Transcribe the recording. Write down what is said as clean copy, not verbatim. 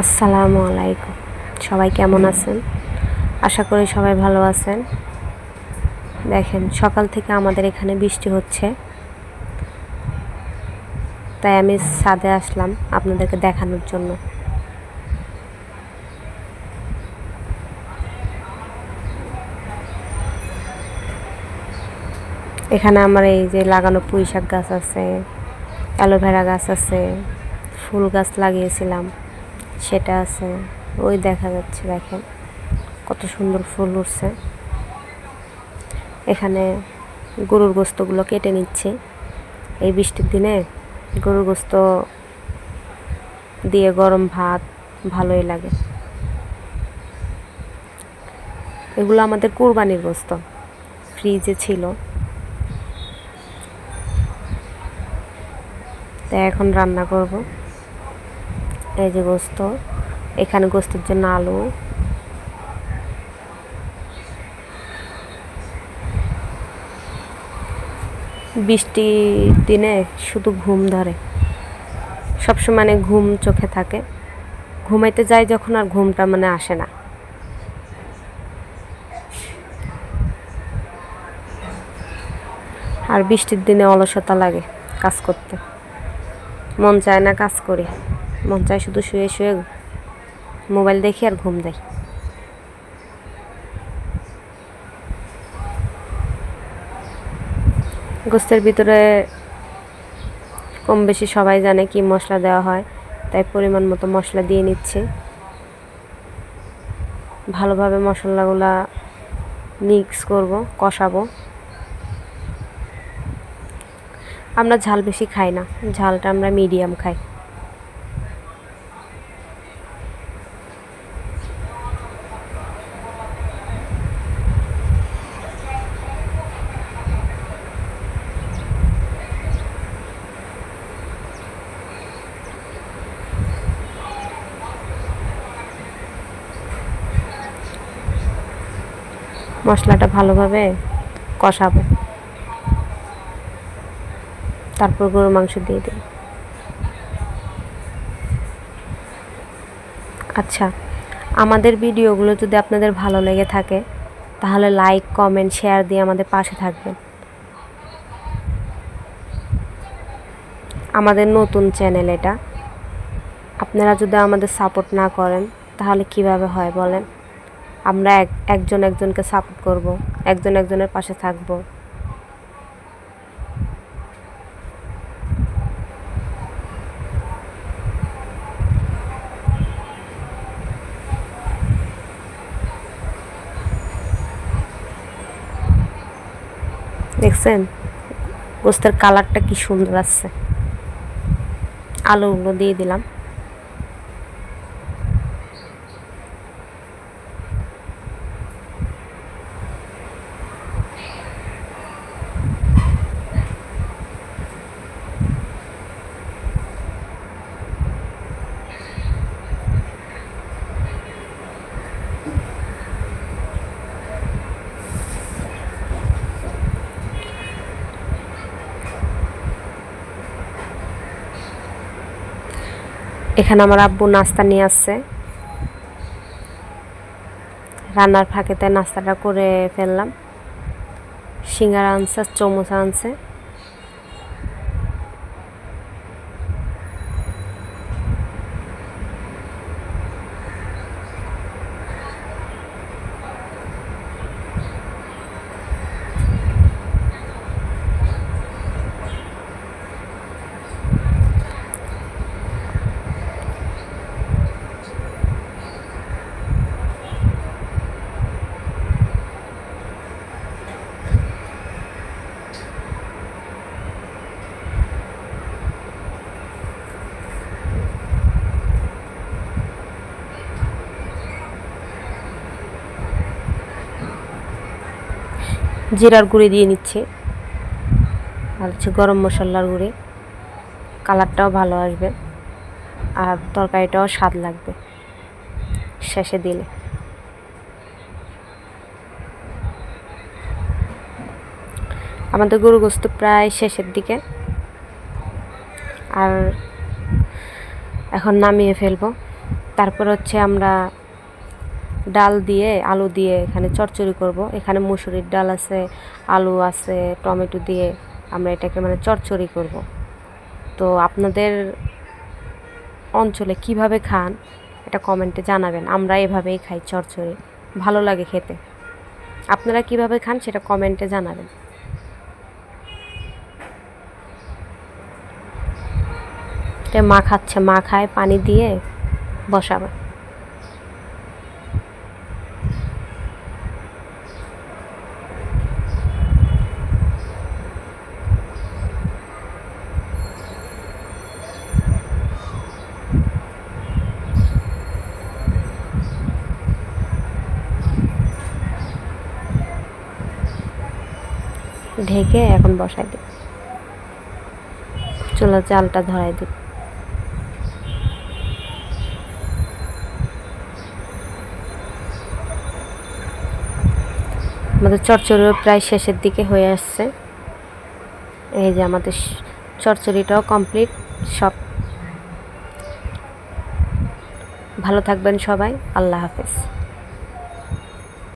আসসালামু আলাইকুম। সবাই কেমন আছেন? আশা করি সবাই ভালো আছেন। দেখেন, সকাল থেকে আমাদের এখানে বৃষ্টি হচ্ছে, তাই আমি ছাদে আসলাম আপনাদেরকে দেখানোর জন্য। এখানে আমার এই যে লাগানো পুঁই শাক গাছ আছে, অ্যালোভেরা গাছ আছে, ফুল গাছ লাগিয়েছিলাম সেটা আছে। ওই দেখা যাচ্ছে, দেখেন কত সুন্দর ফুল উঠছে। এখানে গরুর গোস্তগুলো কেটে নিচ্ছি। এই বৃষ্টির দিনে গরুর গোস্ত দিয়ে গরম ভাত ভালোই লাগে। এগুলো আমাদের কুরবানির গোস্ত, ফ্রিজে ছিল, তাই এখন রান্না করব। এই যে গোস্ত, এখানে গোস্তের জন্য আলু, বৃষ্টির দিনে শুধু ঘুম ধরে, সবসময় ঘুম চোখে থাকে। ঘুমাইতে যাই যখন, আর ঘুমটা আসে না। আর বৃষ্টির দিনে অলসতা লাগে কাজ করতে, মন চায় না কাজ করি, মন চায় শুধু শুয়ে শুয়ে মোবাইল দেখি আর ঘুম দেয়। গোস্তের ভিতরে কম বেশি সবাই জানে কি মশলা দেওয়া হয়, তাই পরিমাণ মতো মশলা দিয়ে নিচ্ছে। ভালোভাবে মশলাগুলা মিক্স করব, কষাবো। আমরা ঝাল বেশি খাই না, ঝালটা আমরা মিডিয়াম খাই। মশলাটা ভালোভাবে কষাবো, তারপর গরুর মাংস দিয়ে দিই। আচ্ছা, আমাদের ভিডিওগুলো যদি আপনাদের ভালো লেগে থাকে তাহলে লাইক, কমেন্ট, শেয়ার দিয়ে আমাদের পাশে থাকবেন। আমাদের নতুন চ্যানেল এটা, আপনারা যদি আমাদের সাপোর্ট না করেন তাহলে কিভাবে হয় বলেন? আমরা একজন একজনকে সাপোর্ট করব, একজন একজনের পাশে থাকব। দেখছেন গোস্তের কালারটা কি সুন্দর আসছে। আলুগুলো দিয়ে দিলাম। এখানে আমার আব্বু নাস্তা নিয়ে আসছে, রান্নার ফাঁকেতে নাস্তাটা করে ফেললাম। সিঙ্গারা আনছে, চমচা আনছে। জিরার গুঁড়ি দিয়ে নিচ্ছি, আর গরম মশলার গুঁড়ি। কালারটাও ভালো আসবে আর তরকারিটাও স্বাদ লাগবে শেষে দিলে। আমাদের গরু গোস্ত প্রায় শেষের দিকে, আর এখন নামিয়ে ফেলবো। তারপর হচ্ছে আমরা ডাল দিয়ে আলু দিয়ে এখানে চচ্চড়ি করব। এখানে মুসুরির ডাল আছে, আলু আছে, টমেটো দিয়ে আমরা এটাকে মানে চচ্চড়ি করব। তো আপনাদের অঞ্চলে কিভাবে খান এটা কমেন্টে জানাবেন। আমরা এভাবেই খাই চচ্চড়ি, ভালো লাগে খেতে। আপনারা কিভাবে খান সেটা কমেন্টে জানাবেন। এটা মা খাচ্ছে, মা খায় পানি দিয়ে বসাবে। ঢেকে এখন বসাই দিই, চুলার জালটা ধরাই দিই। আমাদের চচ্চড়িও প্রায় শেষের দিকে হয়ে আসছে। এই যে আমাদের চচ্চড়িটাও কমপ্লিট সব। ভালো থাকবেন সবাই, আল্লাহ হাফেজ।